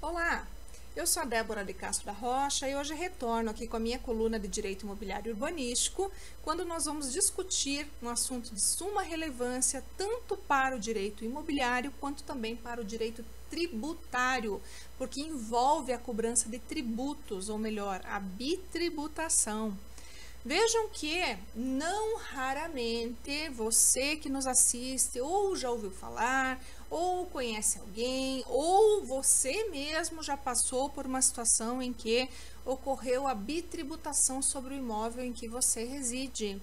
Olá, eu sou a Débora de Castro da Rocha e hoje retorno aqui com a minha coluna de Direito Imobiliário Urbanístico, quando nós vamos discutir um assunto de suma relevância tanto para o direito imobiliário quanto também para o direito tributário, porque envolve a cobrança de tributos, ou melhor, a bitributação. Vejam que não raramente você que nos assiste ou já ouviu falar, ou conhece alguém, ou você mesmo já passou por uma situação em que ocorreu a bitributação sobre o imóvel em que você reside.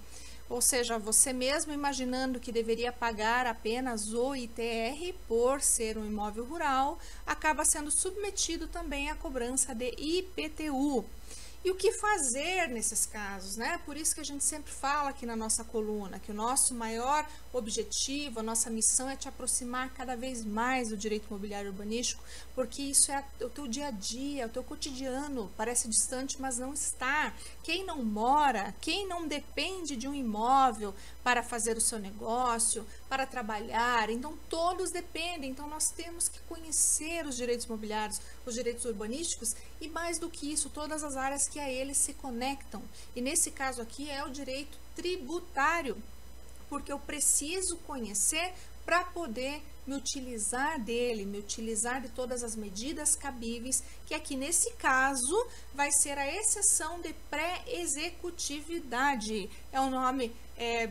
Ou seja, você mesmo imaginando que deveria pagar apenas o ITR por ser um imóvel rural, acaba sendo submetido também à cobrança de IPTU. E o que fazer nesses casos, né? Por isso que a gente sempre fala aqui na nossa coluna, que o nosso maior objetivo, a nossa missão é te aproximar cada vez mais do direito imobiliário urbanístico, porque isso é o teu dia a dia, o teu cotidiano, parece distante, mas não está. Quem não mora, quem não depende de um imóvel para fazer o seu negócio, para trabalhar, então todos dependem, então nós temos que conhecer os direitos imobiliários, os direitos urbanísticos e mais do que isso, todas as áreas que a eles se conectam. E nesse caso aqui é o direito tributário, porque eu preciso conhecer para poder me utilizar dele, me utilizar de todas as medidas cabíveis, que aqui nesse caso vai ser a exceção de pré-executividade. É um nome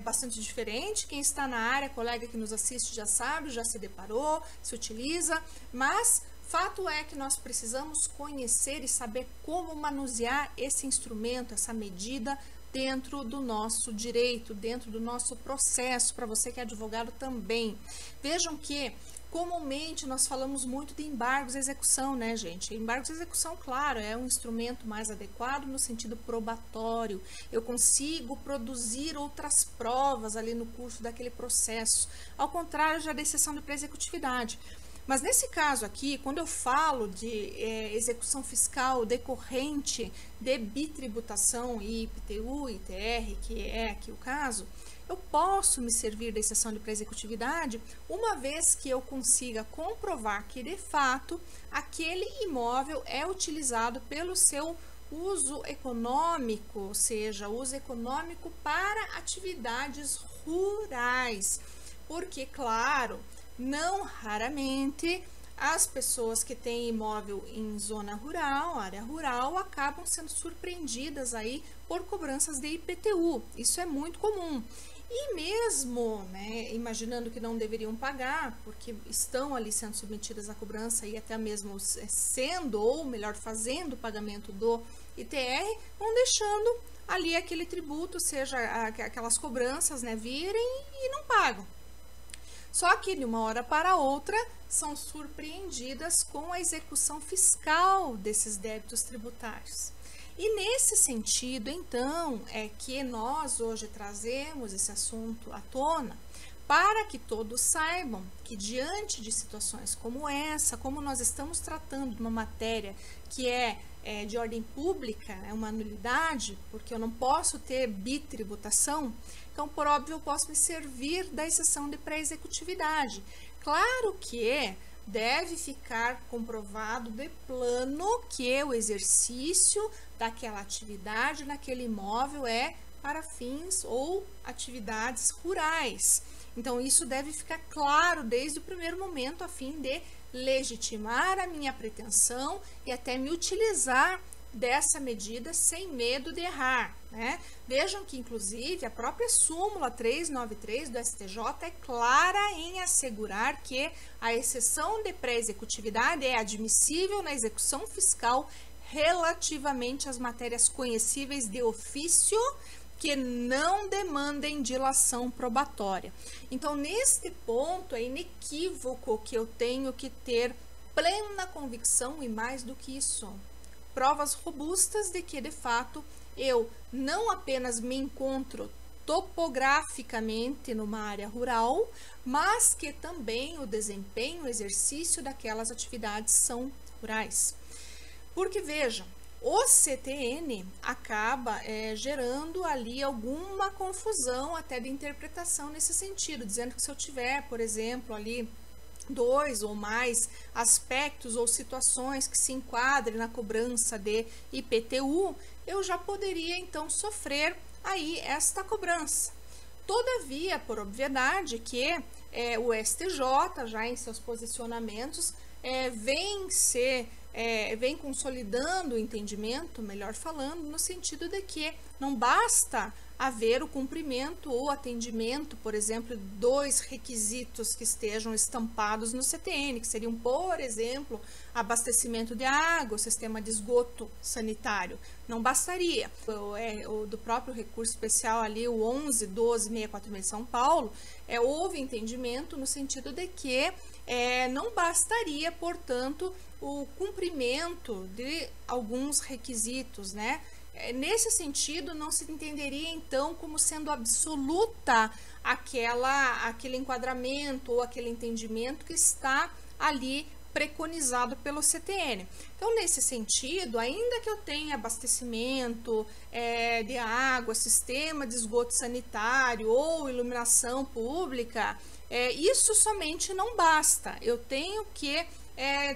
bastante diferente, quem está na área, colega que nos assiste já sabe, já se deparou, se utiliza, mas fato é que nós precisamos conhecer e saber como manusear esse instrumento, essa medida dentro do nosso direito, dentro do nosso processo, para você que é advogado também. Vejam que comumente nós falamos muito de embargos à execução, né, gente? Embargos à execução, claro, é um instrumento mais adequado no sentido probatório. Eu consigo produzir outras provas ali no curso daquele processo, ao contrário já da exceção de pré-executividade. Mas nesse caso aqui, quando eu falo de execução fiscal decorrente de bitributação e IPTU, ITR, que é aqui o caso, eu posso me servir da exceção de pré-executividade uma vez que eu consiga comprovar que, de fato, aquele imóvel é utilizado pelo seu uso econômico, ou seja, uso econômico para atividades rurais. Porque, claro, não raramente as pessoas que têm imóvel em zona rural, área rural, acabam sendo surpreendidas aí por cobranças de IPTU. Isso é muito comum. E mesmo, né, imaginando que não deveriam pagar, porque estão ali sendo submetidas à cobrança e até mesmo sendo, ou melhor, fazendo o pagamento do ITR, vão deixando ali aquele tributo, seja aquelas cobranças, né, virem e não pagam. Só que de uma hora para outra são surpreendidas com a execução fiscal desses débitos tributários. E nesse sentido, então, é que nós hoje trazemos esse assunto à tona para que todos saibam que diante de situações como essa, como nós estamos tratando de uma matéria que é de ordem pública, é uma nulidade, porque eu não posso ter bitributação, então, por óbvio, eu posso me servir da exceção de pré-executividade. Claro que deve ficar comprovado de plano que o exercício daquela atividade naquele imóvel é para fins ou atividades rurais. Então, isso deve ficar claro desde o primeiro momento, a fim de legitimar a minha pretensão e até me utilizar dessa medida sem medo de errar, né? Vejam que, inclusive, a própria súmula 393 do STJ é clara em assegurar que a exceção de pré-executividade é admissível na execução fiscal relativamente às matérias conhecíveis de ofício que não demandem dilação probatória. Então, neste ponto, é inequívoco que eu tenho que ter plena convicção e mais do que isso, provas robustas de que, de fato, eu não apenas me encontro topograficamente numa área rural, mas que também o desempenho, o exercício daquelas atividades são rurais. Porque, vejam, o CTN acaba gerando ali alguma confusão até de interpretação nesse sentido, dizendo que se eu tiver, por exemplo, ali dois ou mais aspectos ou situações que se enquadrem na cobrança de IPTU, eu já poderia então sofrer aí esta cobrança. Todavia, por obviedade, que o STJ, já em seus posicionamentos, vem consolidando o entendimento, melhor falando, no sentido de que não basta haver o cumprimento ou atendimento, por exemplo, dois requisitos que estejam estampados no CTN, que seriam, por exemplo, abastecimento de água, sistema de esgoto sanitário. Não bastaria. O do próprio recurso especial ali, o 11.12.646 de São Paulo, houve entendimento no sentido de que não bastaria, portanto, o cumprimento de alguns requisitos, né? Nesse sentido, não se entenderia então como sendo absoluta aquele enquadramento ou aquele entendimento que está ali preconizado pelo CTN. Então, nesse sentido, ainda que eu tenha abastecimento de água, sistema de esgoto sanitário ou iluminação pública, isso somente não basta. Eu tenho que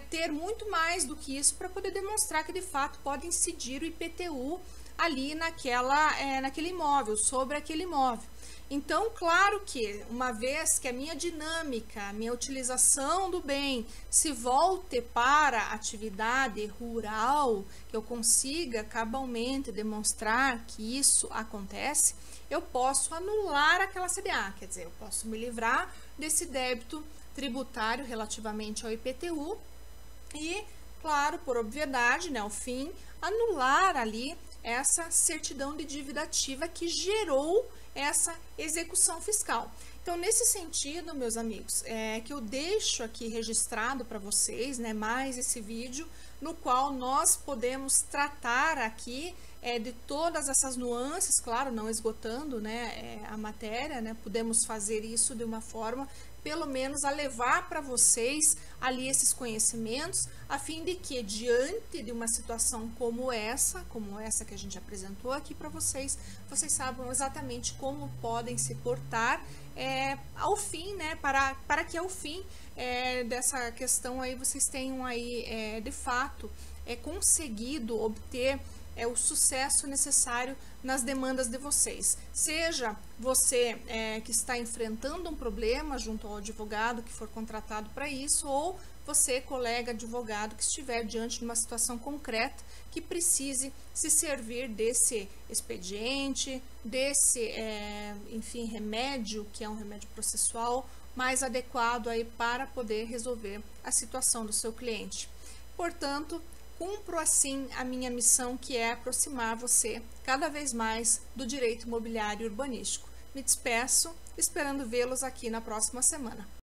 ter muito mais do que isso para poder demonstrar que de fato pode incidir o IPTU ali naquele imóvel, sobre aquele imóvel. Então, claro que uma vez que a minha dinâmica, a minha utilização do bem se volte para a atividade rural, que eu consiga cabalmente demonstrar que isso acontece, eu posso anular aquela CDA, quer dizer, eu posso me livrar desse débito tributário relativamente ao IPTU e, claro, por obviedade, né, ao fim, anular ali essa certidão de dívida ativa que gerou essa execução fiscal. Então, nesse sentido, meus amigos, que eu deixo aqui registrado para vocês, né, mais esse vídeo, no qual nós podemos tratar aqui de todas essas nuances, claro, não esgotando, né, a matéria, né, podemos fazer isso de uma forma, pelo menos, a levar para vocês ali esses conhecimentos, a fim de que, diante de uma situação como essa que a gente apresentou aqui para vocês, vocês saibam exatamente como podem se portar ao fim, né, para que ao fim dessa questão aí vocês tenham aí, de fato, conseguido obter o sucesso necessário nas demandas de vocês. Seja você que está enfrentando um problema junto ao advogado que for contratado para isso, ou você, colega advogado, que estiver diante de uma situação concreta que precise se servir desse expediente, desse, enfim, remédio, que é um remédio processual, mais adequado aí para poder resolver a situação do seu cliente. Portanto, cumpro assim a minha missão, que é aproximar você cada vez mais do direito imobiliário e urbanístico. Me despeço, esperando vê-los aqui na próxima semana.